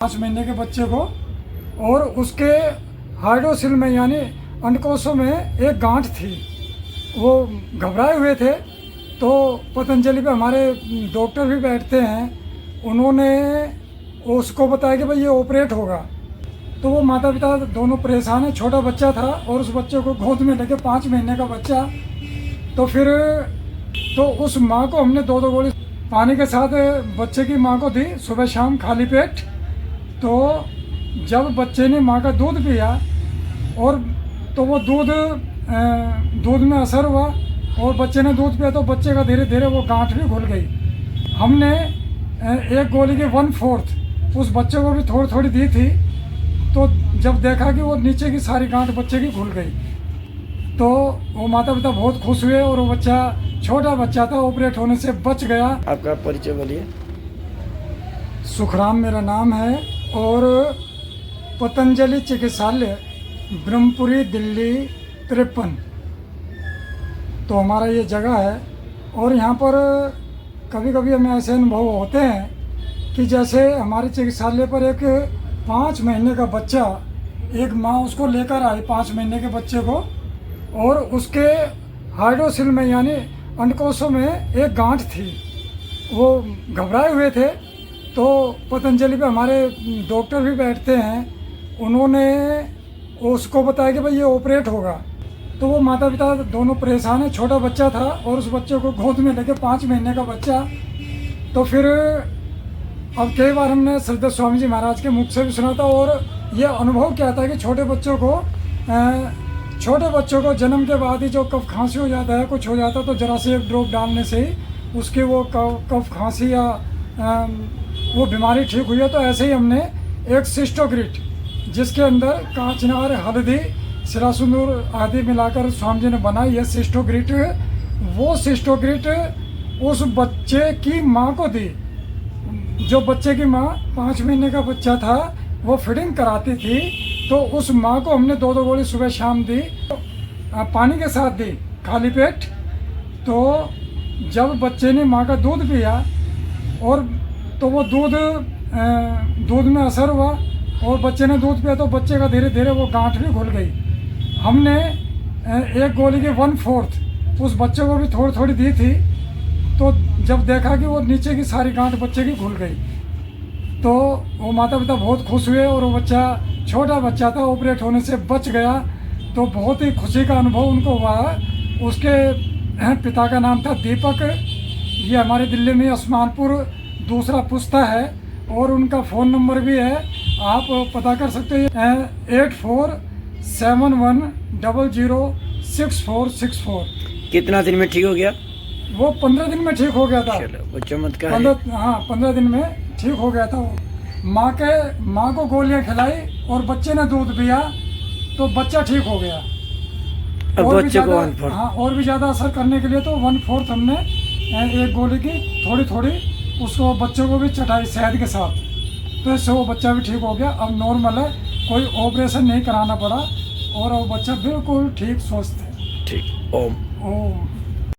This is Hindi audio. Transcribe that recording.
5 महीने के बच्चे को, और उसके हाइड्रोसिल में यानी अंडकोशों में एक गांठ थी। वो घबराए हुए थे, तो पतंजलि पे हमारे डॉक्टर भी बैठते हैं, उन्होंने उसको बताया कि भाई ये ऑपरेट होगा। तो वो माता पिता दोनों परेशान हैं। छोटा बच्चा था और उस बच्चे को गोद में लेके 5 महीने का बच्चा। तो फिर तो उस माँ को हमने 2-2 गोली पानी के साथ बच्चे की माँ को दी, सुबह शाम खाली पेट। तो जब बच्चे ने माँ का दूध पिया और तो वो दूध में असर हुआ और बच्चे ने दूध पिया, तो बच्चे का धीरे धीरे वो गांठ भी घुल गई। हमने एक गोली के 1/4 उस बच्चे को भी थोड़ी थोड़ी दी थी। तो जब देखा कि वो नीचे की सारी गांठ बच्चे की घुल गई, तो वो माता पिता बहुत खुश हुए और वो बच्चा छोटा बच्चा था, ऑपरेट होने से बच गया। आपका परिचय बोलिए। सुखराम मेरा नाम है और पतंजलि चिकित्सालय ब्रह्मपुरी दिल्ली 53 तो हमारा ये जगह है। और यहाँ पर कभी कभी हमें ऐसे अनुभव होते हैं कि जैसे हमारे चिकित्सालय पर एक 5 महीने का बच्चा, एक माँ उसको लेकर आई 5 महीने के बच्चे को, और उसके हाइड्रोसिल में यानी अंडकोशों में एक गांठ थी। वो घबराए हुए थे, तो पतंजलि पे हमारे डॉक्टर भी बैठते हैं, उन्होंने उसको बताया कि भाई ये ऑपरेट होगा। तो वो माता पिता दोनों परेशान हैं। छोटा बच्चा था और उस बच्चे को गोद में लेके 5 महीने का बच्चा। तो फिर अब कई बार हमने श्रीधर स्वामी जी महाराज के मुख से भी सुना था, और ये अनुभव क्या था कि छोटे बच्चों को जन्म के बाद ही जो कफ खांसी हो जाता है, कुछ हो जाता है, तो जरा से एक ड्रॉप डालने से ही उसकी वो कफ खांसी या वो बीमारी ठीक हुई है। तो ऐसे ही हमने एक सिस्टोग्रिट, जिसके अंदर कांचनार, हल्दी, सिरासिंदूर आदि मिलाकर स्वामी जी ने बनाई है सिस्टोग्रिट, वो सिस्टोग्रिट उस बच्चे की माँ को दी। जो बच्चे की माँ 5 महीने का बच्चा था, वो फीडिंग कराती थी, तो उस माँ को हमने 2-2 गोली सुबह शाम दी, पानी के साथ दी खाली पेट। तो जब बच्चे ने माँ का दूध पिया और तो वो दूध में असर हुआ और बच्चे ने दूध पिया, तो बच्चे का धीरे धीरे वो गांठ भी घुल गई। हमने एक गोली के 1/4 उस बच्चे को भी थोड़ी थोड़ी दी थी। तो जब देखा कि वो नीचे की सारी गांठ बच्चे की घुल गई, तो वो माता पिता बहुत खुश हुए और वो बच्चा छोटा बच्चा था, ऑपरेट होने से बच गया। तो बहुत ही खुशी का अनुभव उनको हुआ। उसके पिता का नाम था दीपक। ये हमारे दिल्ली में osmanpur दूसरा पुस्ता है, और उनका फ़ोन नंबर भी है, आप पता कर सकते हैं 8471006464। कितना दिन में ठीक हो गया? वो 15 दिन में ठीक हो गया था। चलो, वो चमत्कार 15 दिन में ठीक हो गया था। वो माँ को गोलियां खिलाई और बच्चे ने दूध पिया, तो बच्चा ठीक हो गया। और बच्चे को 1/4 और भी ज़्यादा असर करने के लिए तो 1/4 हमने एक गोली की थोड़ी थोड़ी उसको बच्चों को भी चटाई शहद के साथ, तो इससे वो बच्चा भी ठीक हो गया। अब नॉर्मल है, कोई ऑपरेशन नहीं कराना पड़ा और वो बच्चा बिल्कुल ठीक स्वस्थ है। ठीक। ओम।